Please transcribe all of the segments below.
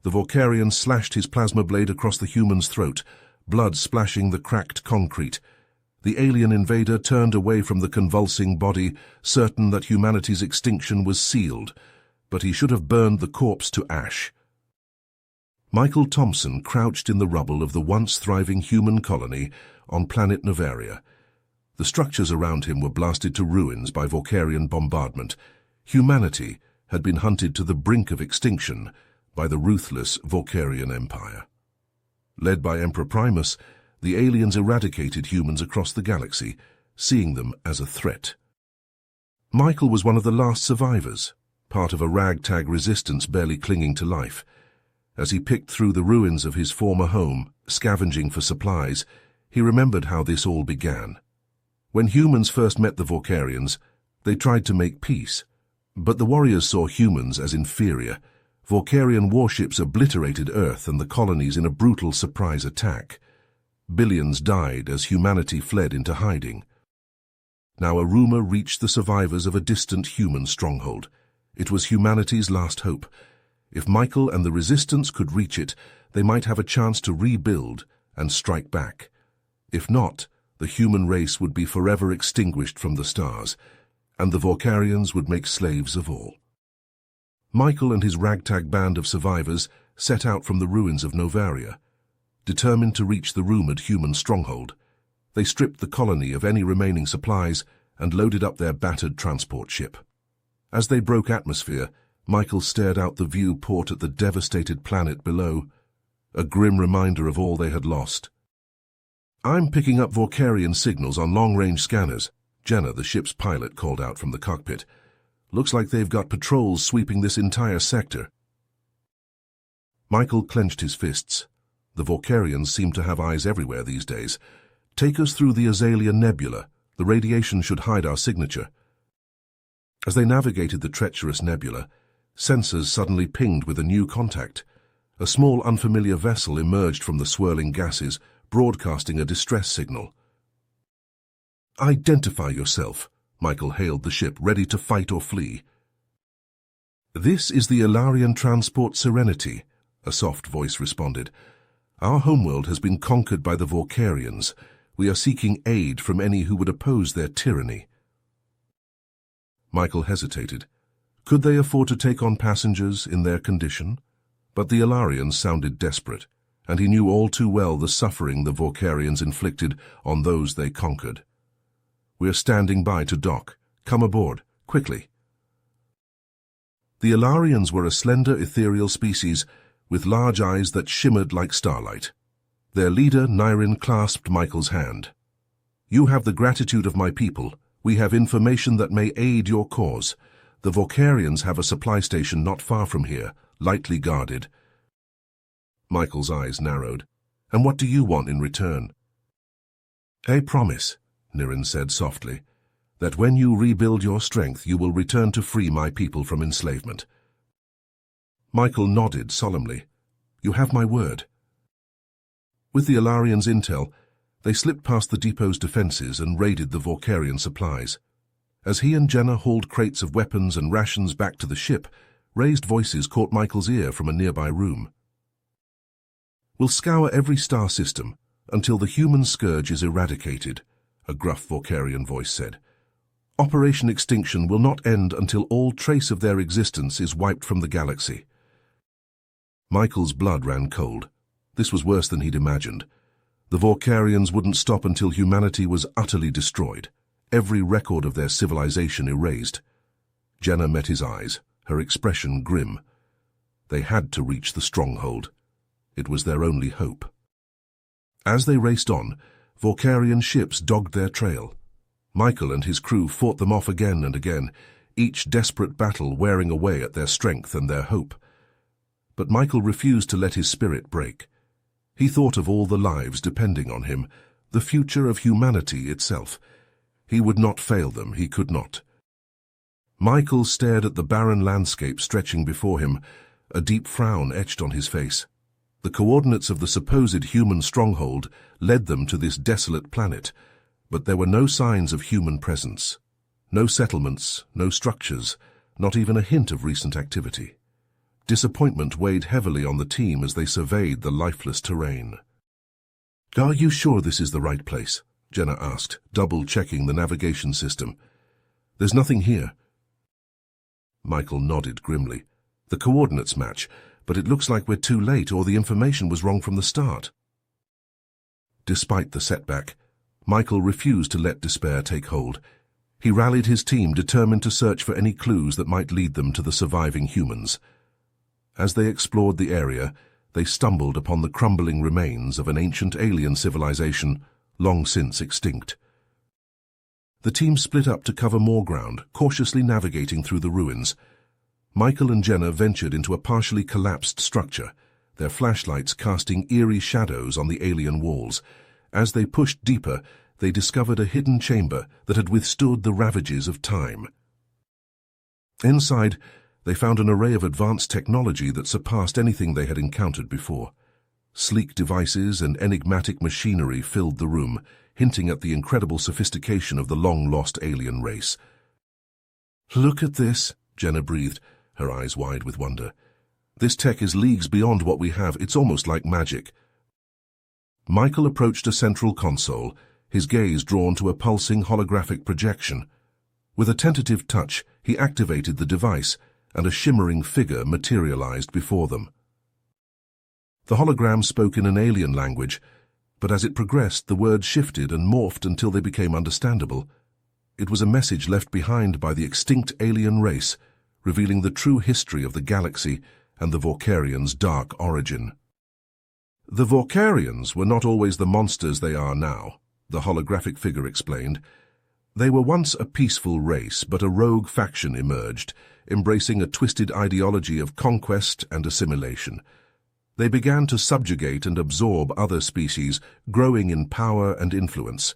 The Vorkarian slashed his plasma blade across the human's throat, blood splashing the cracked concrete. The alien invader turned away from the convulsing body, certain that humanity's extinction was sealed, but he should have burned the corpse to ash. Michael Thompson crouched in the rubble of the once thriving human colony on planet Novaria. The structures around him were blasted to ruins by Vorkarian bombardment. Humanity had been hunted to the brink of extinction by the ruthless Vorkarian Empire. Led by Emperor Primus, the aliens eradicated humans across the galaxy, seeing them as a threat. Michael was one of the last survivors, part of a ragtag resistance barely clinging to life. As he picked through the ruins of his former home, scavenging for supplies, he remembered how this all began. When humans first met the Vorkarians, they tried to make peace, but the warriors saw humans as inferior. Vorkarian warships obliterated Earth and the colonies in a brutal surprise attack. Billions died as humanity fled into hiding. Now a rumor reached the survivors of a distant human stronghold. It was humanity's last hope. If Michael and the resistance could reach it, they might have a chance to rebuild and strike back. If not, the human race would be forever extinguished from the stars, and the Vorkarians would make slaves of all. Michael and his ragtag band of survivors set out from the ruins of Novaria. Determined to reach the rumored human stronghold, they stripped the colony of any remaining supplies and loaded up their battered transport ship. As they broke atmosphere, Michael stared out the viewport at the devastated planet below, a grim reminder of all they had lost. "I'm picking up Vorkarian signals on long-range scanners," Jenna, the ship's pilot, called out from the cockpit. "Looks like they've got patrols sweeping this entire sector." Michael clenched his fists. The Vorkarians seemed to have eyes everywhere these days. "Take us through the Azalea Nebula. The radiation should hide our signature." As they navigated the treacherous nebula, sensors suddenly pinged with a new contact. A small unfamiliar vessel emerged from the swirling gases, broadcasting a distress signal. "Identify yourself," Michael hailed the ship, ready to fight or flee. "This is the Ilarian transport Serenity," a soft voice responded. "Our homeworld has been conquered by the Vorkarians. We are seeking aid from any who would oppose their tyranny." Michael hesitated. Could they afford to take on passengers in their condition? But the Ilarians sounded desperate, and he knew all too well the suffering the Vorkarians inflicted on those they conquered. "We're standing by to dock. Come aboard, quickly." The Ilarians were a slender, ethereal species with large eyes that shimmered like starlight. Their leader, Nyrin, clasped Michael's hand. "You have the gratitude of my people. We have information that may aid your cause. The Vorkarians have a supply station not far from here, lightly guarded." Michael's eyes narrowed. "And what do you want in return?" "A promise," Nyrin said softly, "that when you rebuild your strength, you will return to free my people from enslavement." Michael nodded solemnly. "You have my word." With the Ilarians' intel, they slipped past the depot's defenses and raided the Vorkarian supplies. As he and Jenna hauled crates of weapons and rations back to the ship, raised voices caught Michael's ear from a nearby room. "We'll scour every star system until the human scourge is eradicated," a gruff Vorkarian voice said. "Operation Extinction will not end until all trace of their existence is wiped from the galaxy." Michael's blood ran cold. This was worse than he'd imagined. The Vorkarians wouldn't stop until humanity was utterly destroyed, every record of their civilization erased. Jenna met his eyes, her expression grim. They had to reach the stronghold. It was their only hope. As they raced on, Vorkarian ships dogged their trail. Michael and his crew fought them off again and again, each desperate battle wearing away at their strength and their hope. But Michael refused to let his spirit break. He thought of all the lives depending on him, the future of humanity itself. He would not fail them, he could not. Michael stared at the barren landscape stretching before him, a deep frown etched on his face. The coordinates of the supposed human stronghold led them to this desolate planet, but there were no signs of human presence. No settlements, no structures, not even a hint of recent activity. Disappointment weighed heavily on the team as they surveyed the lifeless terrain. "Are you sure this is the right place?" Jenna asked, double-checking the navigation system. "There's nothing here." Michael nodded grimly. "The coordinates match, but it looks like we're too late or the information was wrong from the start." Despite the setback, Michael refused to let despair take hold. He rallied his team, determined to search for any clues that might lead them to the surviving humans. As they explored the area, they stumbled upon the crumbling remains of an ancient alien civilization long since extinct. The team split up to cover more ground, cautiously navigating through the ruins. Michael and Jenna ventured into a partially collapsed structure, their flashlights casting eerie shadows on the alien walls. As they pushed deeper, they discovered a hidden chamber that had withstood the ravages of time. Inside, they found an array of advanced technology that surpassed anything they had encountered before. Sleek devices and enigmatic machinery filled the room, hinting at the incredible sophistication of the long-lost alien race. "Look at this," Jenna breathed, her eyes wide with wonder. "This tech is leagues beyond what we have. It's almost like magic." Michael approached a central console, his gaze drawn to a pulsing holographic projection. With a tentative touch, he activated the device, and a shimmering figure materialized before them. The hologram spoke in an alien language, but as it progressed, the words shifted and morphed until they became understandable. It was a message left behind by the extinct alien race, revealing the true history of the galaxy and the Vorkarians' dark origin. "The Vorkarians were not always the monsters they are now," the holographic figure explained. "They were once a peaceful race, but a rogue faction emerged, embracing a twisted ideology of conquest and assimilation. They began to subjugate and absorb other species, growing in power and influence."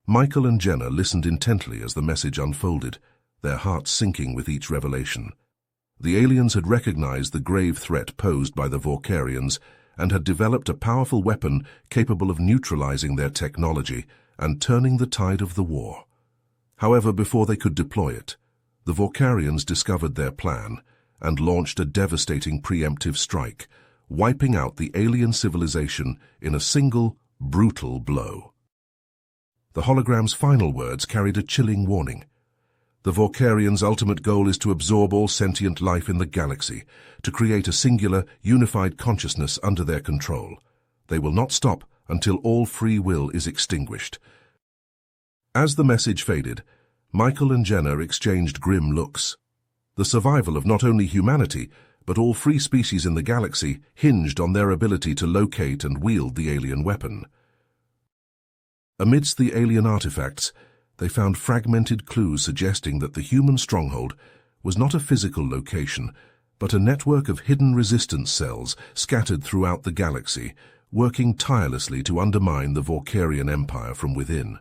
Michael and Jenna listened intently as the message unfolded, their hearts sinking with each revelation. The aliens had recognized the grave threat posed by the Vorkarians and had developed a powerful weapon capable of neutralizing their technology and turning the tide of the war. However, before they could deploy it, the Vorkarians discovered their plan and launched a devastating preemptive strike, wiping out the alien civilization in a single, brutal blow. The hologram's final words carried a chilling warning. "The Vorkarians' ultimate goal is to absorb all sentient life in the galaxy, to create a singular, unified consciousness under their control. They will not stop until all free will is extinguished." As the message faded, Michael and Jenna exchanged grim looks. The survival of not only humanity, but all free species in the galaxy hinged on their ability to locate and wield the alien weapon. Amidst the alien artifacts, they found fragmented clues suggesting that the human stronghold was not a physical location, but a network of hidden resistance cells scattered throughout the galaxy, working tirelessly to undermine the Vorkarian Empire from within.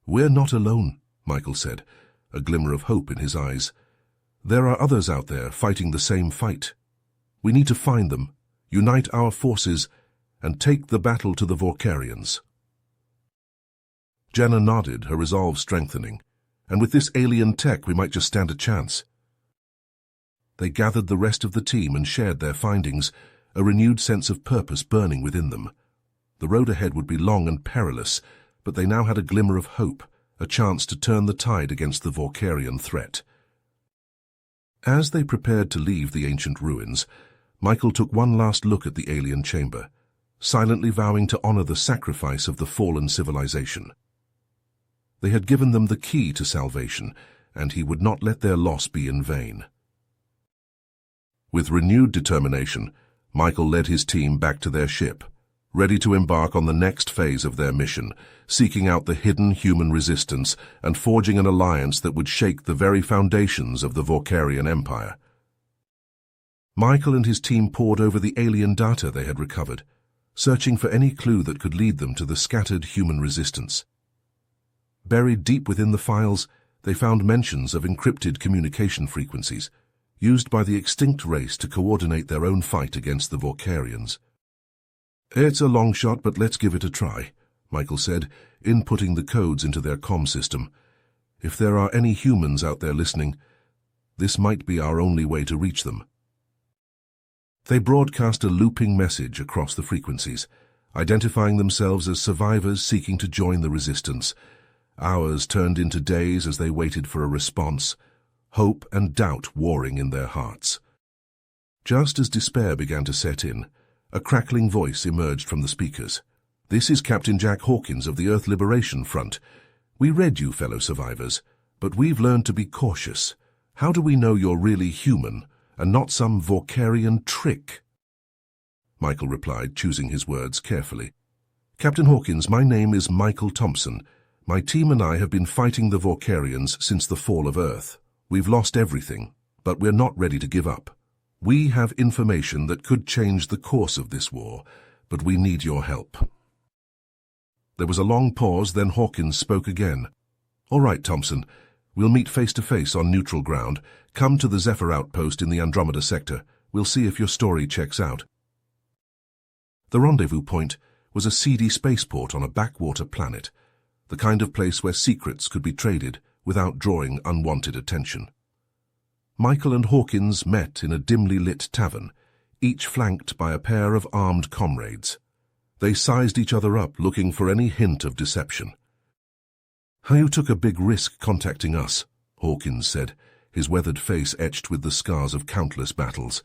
"We're not alone," Michael said, a glimmer of hope in his eyes. "There are others out there fighting the same fight. We need to find them, unite our forces, and take the battle to the Vorkarians." Jenna nodded, her resolve strengthening. "And with this alien tech, we might just stand a chance." They gathered the rest of the team and shared their findings, a renewed sense of purpose burning within them. The road ahead would be long and perilous, but they now had a glimmer of hope, a chance to turn the tide against the Vorkarian threat. As they prepared to leave the ancient ruins, Michael took one last look at the alien chamber, silently vowing to honor the sacrifice of the fallen civilization. They had given them the key to salvation, and he would not let their loss be in vain. With renewed determination, Michael led his team back to their ship, ready to embark on the next phase of their mission, seeking out the hidden human resistance and forging an alliance that would shake the very foundations of the Vorkarian Empire. Michael and his team pored over the alien data they had recovered, searching for any clue that could lead them to the scattered human resistance. Buried deep within the files, they found mentions of encrypted communication frequencies, used by the extinct race to coordinate their own fight against the Vorkarians. "It's a long shot, but let's give it a try," Michael said, inputting the codes into their comm system. "If there are any humans out there listening, This might be our only way to reach them. They broadcast a looping message across the frequencies, identifying themselves as survivors seeking to join the resistance. Hours turned into days as they waited for a response, hope and doubt warring in their hearts. Just as despair began to set in, a crackling voice emerged from the speakers. "This is Captain Jack Hawkins of the Earth Liberation Front. We read you, fellow survivors, but we've learned to be cautious. How do we know you're really human and not some Vorkarian trick?" Michael replied, choosing his words carefully. "Captain Hawkins, my name is Michael Thompson. My team and I have been fighting the Vorkarians since the fall of Earth. We've lost everything, but we're not ready to give up. We have information that could change the course of this war, but we need your help." There was a long pause, then Hawkins spoke again. "All right, Thompson. We'll meet face-to-face on neutral ground. Come to the Zephyr outpost in the Andromeda sector. We'll see if your story checks out." The rendezvous point was a seedy spaceport on a backwater planet, the kind of place where secrets could be traded without drawing unwanted attention. Michael and Hawkins met in a dimly lit tavern, each flanked by a pair of armed comrades. They sized each other up, looking for any hint of deception. "You took a big risk contacting us," Hawkins said, his weathered face etched with the scars of countless battles.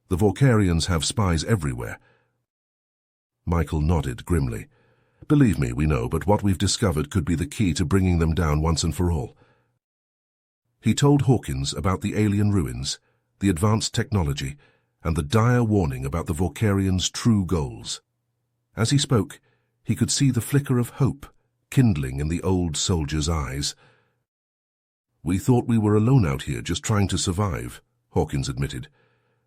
"The Vorkarians have spies everywhere." Michael nodded grimly. "Believe me, we know, but what we've discovered could be the key to bringing them down once and for all." He told Hawkins about the alien ruins, the advanced technology, and the dire warning about the Vorkarians' true goals. As he spoke, he could see the flicker of hope kindling in the old soldier's eyes. "We thought we were alone out here just trying to survive," Hawkins admitted.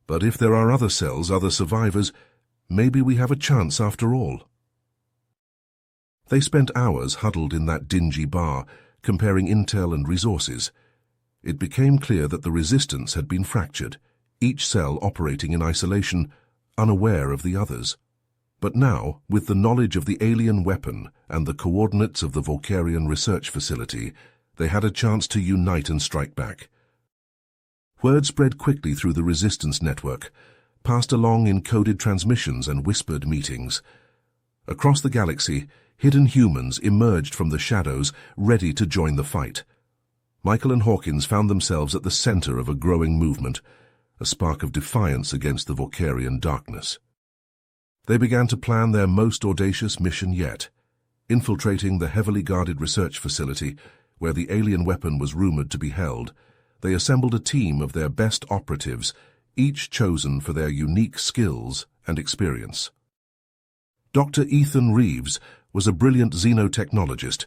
"But if there are other cells, other survivors, maybe we have a chance after all." They spent hours huddled in that dingy bar, comparing intel and resources. It became clear that the resistance had been fractured, each cell operating in isolation, unaware of the others. But now, with the knowledge of the alien weapon and the coordinates of the Vorkarian research facility, they had a chance to unite and strike back. Word spread quickly through the resistance network, passed along in coded transmissions and whispered meetings. Across the galaxy, hidden humans emerged from the shadows, ready to join the fight. Michael and Hawkins found themselves at the center of a growing movement, a spark of defiance against the Vorkarian darkness. They began to plan their most audacious mission yet, infiltrating the heavily guarded research facility where the alien weapon was rumored to be held. They assembled a team of their best operatives, each chosen for their unique skills and experience. Dr. Ethan Reeves was a brilliant xenotechnologist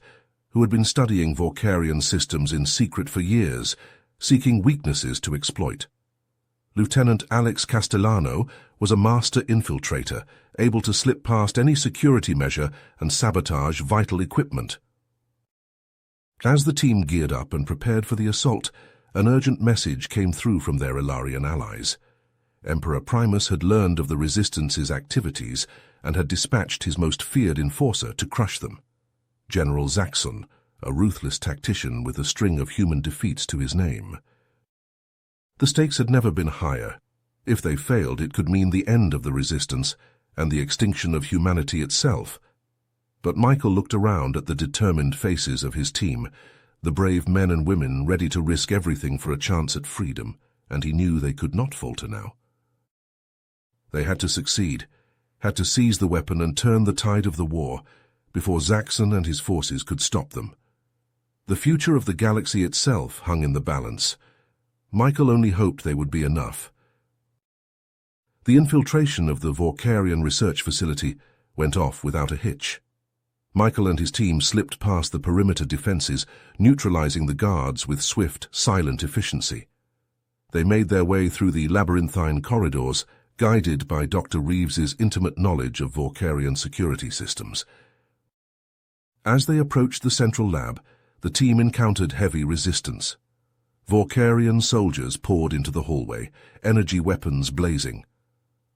who had been studying Vorkarian systems in secret for years, seeking weaknesses to exploit. Lieutenant Alex Castellano was a master infiltrator, able to slip past any security measure and sabotage vital equipment. As the team geared up and prepared for the assault, an urgent message came through from their Ilarian allies. Emperor Primus had learned of the Resistance's activities and had dispatched his most feared enforcer to crush them. General Zaxxon, a ruthless tactician with a string of human defeats to his name. The stakes had never been higher. If they failed, it could mean the end of the Resistance and the extinction of humanity itself. But Michael looked around at the determined faces of his team, the brave men and women ready to risk everything for a chance at freedom, and he knew they could not falter now. They had to succeed, had to seize the weapon and turn the tide of the war before Zaxxon and his forces could stop them. The future of the galaxy itself hung in the balance. Michael only hoped they would be enough. The infiltration of the Vorkarian research facility went off without a hitch. Michael and his team slipped past the perimeter defenses, neutralizing the guards with swift, silent efficiency. They made their way through the labyrinthine corridors, guided by Dr. Reeves's intimate knowledge of Vorkarian security systems. As they approached the central lab, the team encountered heavy resistance. Vorkarian soldiers poured into the hallway, energy weapons blazing.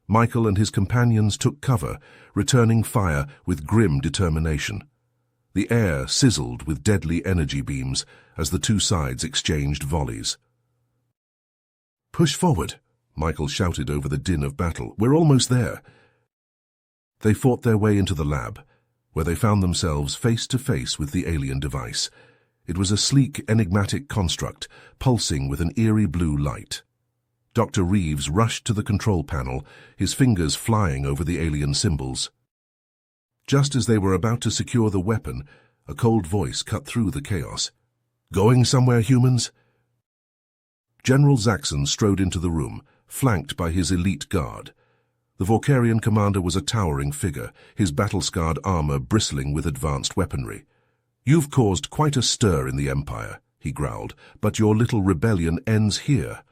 Michael and his companions took cover, returning fire with grim determination. The air sizzled with deadly energy beams as the two sides exchanged volleys. Push forward, Michael shouted over the din of battle. We're almost there. They fought their way into the lab, where they found themselves face to face with the alien device. It was a sleek, enigmatic construct, pulsing with an eerie blue light. Dr. Reeves rushed to the control panel, his fingers flying over the alien symbols. Just as they were about to secure the weapon, a cold voice cut through the chaos. "Going somewhere, humans?" General Zaxxon strode into the room, flanked by his elite guard. The Vorkarian commander was a towering figure, his battle-scarred armor bristling with advanced weaponry. "You've caused quite a stir in the Empire," he growled, "but your little rebellion ends here."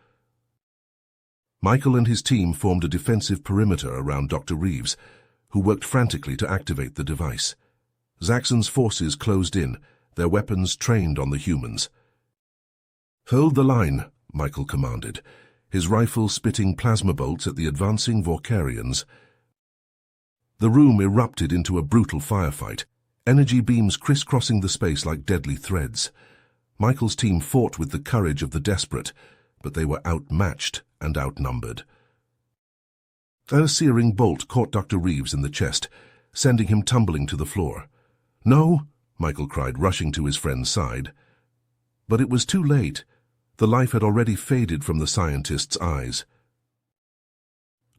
Michael and his team formed a defensive perimeter around Dr. Reeves, who worked frantically to activate the device. Zaxxon's forces closed in, their weapons trained on the humans. "Hold the line," Michael commanded, his rifle spitting plasma bolts at the advancing Vorkarians. The room erupted into a brutal firefight, energy beams crisscrossing the space like deadly threads. Michael's team fought with the courage of the desperate, but they were outmatched and outnumbered. A searing bolt caught Dr. Reeves in the chest, sending him tumbling to the floor. "No!" Michael cried, rushing to his friend's side. But it was too late. The life had already faded from the scientist's eyes.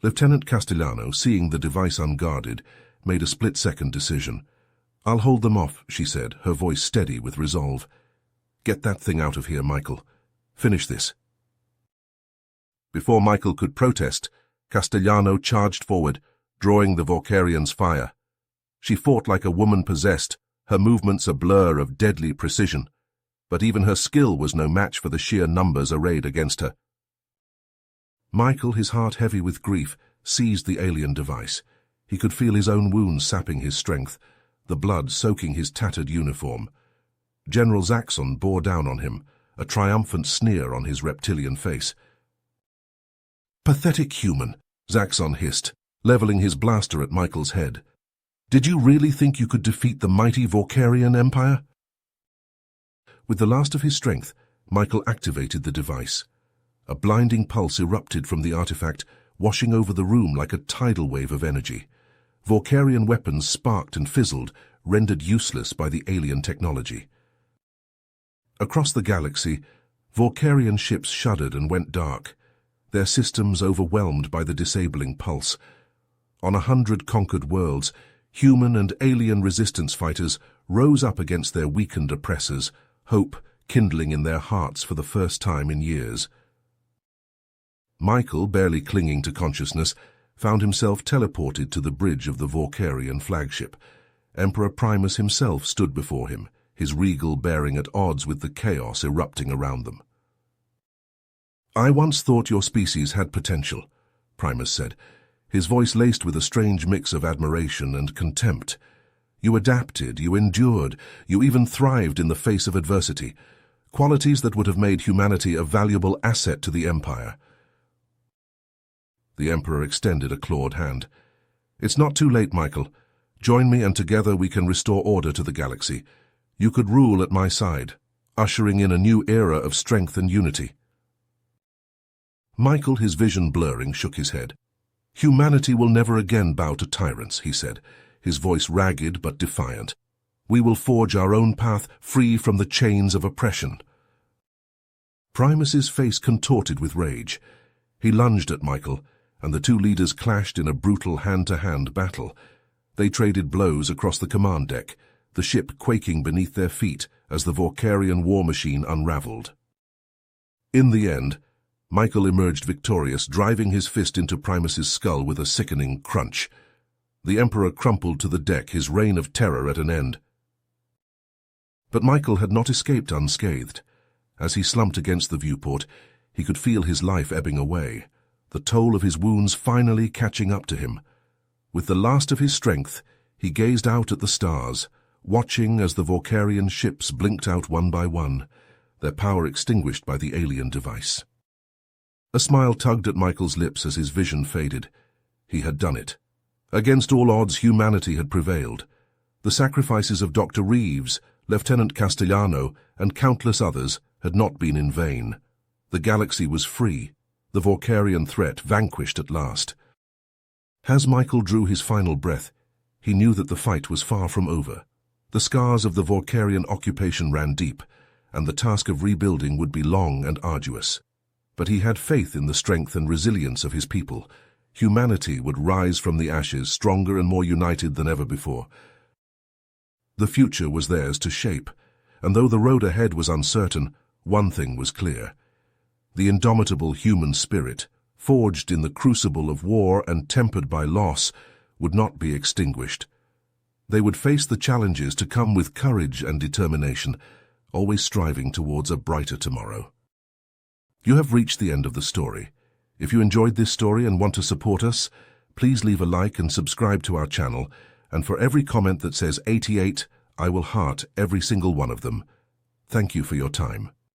Lieutenant Castellano, seeing the device unguarded, made a split-second decision. "I'll hold them off," she said, her voice steady with resolve. "Get that thing out of here, Michael. Finish this." Before Michael could protest, Castellano charged forward, drawing the Vorkarian's fire. She fought like a woman possessed, her movements a blur of deadly precision. But even her skill was no match for the sheer numbers arrayed against her. Michael, his heart heavy with grief, seized the alien device. He could feel his own wounds sapping his strength, the blood soaking his tattered uniform. General Zaxxon bore down on him, a triumphant sneer on his reptilian face. "Pathetic human," Zaxxon hissed, leveling his blaster at Michael's head. "Did you really think you could defeat the mighty Vorkarian Empire?" With the last of his strength, Michael activated the device. A blinding pulse erupted from the artifact, washing over the room like a tidal wave of energy. Vorkarian weapons sparked and fizzled, rendered useless by the alien technology. Across the galaxy, Vorkarian ships shuddered and went dark, their systems overwhelmed by the disabling pulse. On 100 conquered worlds, human and alien resistance fighters rose up against their weakened oppressors, hope kindling in their hearts for the first time in years. Michael, barely clinging to consciousness, found himself teleported to the bridge of the Vorkarian flagship. Emperor Primus himself stood before him, his regal bearing at odds with the chaos erupting around them. "I once thought your species had potential," Primus said, his voice laced with a strange mix of admiration and contempt. "You adapted, you endured, you even thrived in the face of adversity, qualities that would have made humanity a valuable asset to the Empire." The Emperor extended a clawed hand. "It's not too late, Michael. Join me and together we can restore order to the galaxy. You could rule at my side, ushering in a new era of strength and unity." Michael, his vision blurring, shook his head. "Humanity will never again bow to tyrants," he said, his voice ragged but defiant. "We will forge our own path free from the chains of oppression." Primus's face contorted with rage. He lunged at Michael, and the two leaders clashed in a brutal hand-to-hand battle. They traded blows across the command deck, the ship quaking beneath their feet as the Vorkarian war machine unraveled. In the end, Michael emerged victorious, driving his fist into Primus's skull with a sickening crunch. The Emperor crumpled to the deck, his reign of terror at an end. But Michael had not escaped unscathed. As he slumped against the viewport, he could feel his life ebbing away, the toll of his wounds finally catching up to him. With the last of his strength, he gazed out at the stars, watching as the Vorkarian ships blinked out one by one, their power extinguished by the alien device. A smile tugged at Michael's lips as his vision faded. He had done it. Against all odds, humanity had prevailed. The sacrifices of Dr. Reeves, Lieutenant Castellano, and countless others had not been in vain. The galaxy was free. the Vorkarian threat vanquished at last. As Michael drew his final breath, he knew that the fight was far from over. The scars of the Vorkarian occupation ran deep, and the task of rebuilding would be long and arduous. But he had faith in the strength and resilience of his people. Humanity would rise from the ashes stronger and more united than ever before. The future was theirs to shape, and though the road ahead was uncertain, one thing was clear. The indomitable human spirit, forged in the crucible of war and tempered by loss, would not be extinguished. They would face the challenges to come with courage and determination, always striving towards a brighter tomorrow. You have reached the end of the story. If you enjoyed this story and want to support us, please leave a like and subscribe to our channel, and for every comment that says 88, I will heart every single one of them. Thank you for your time.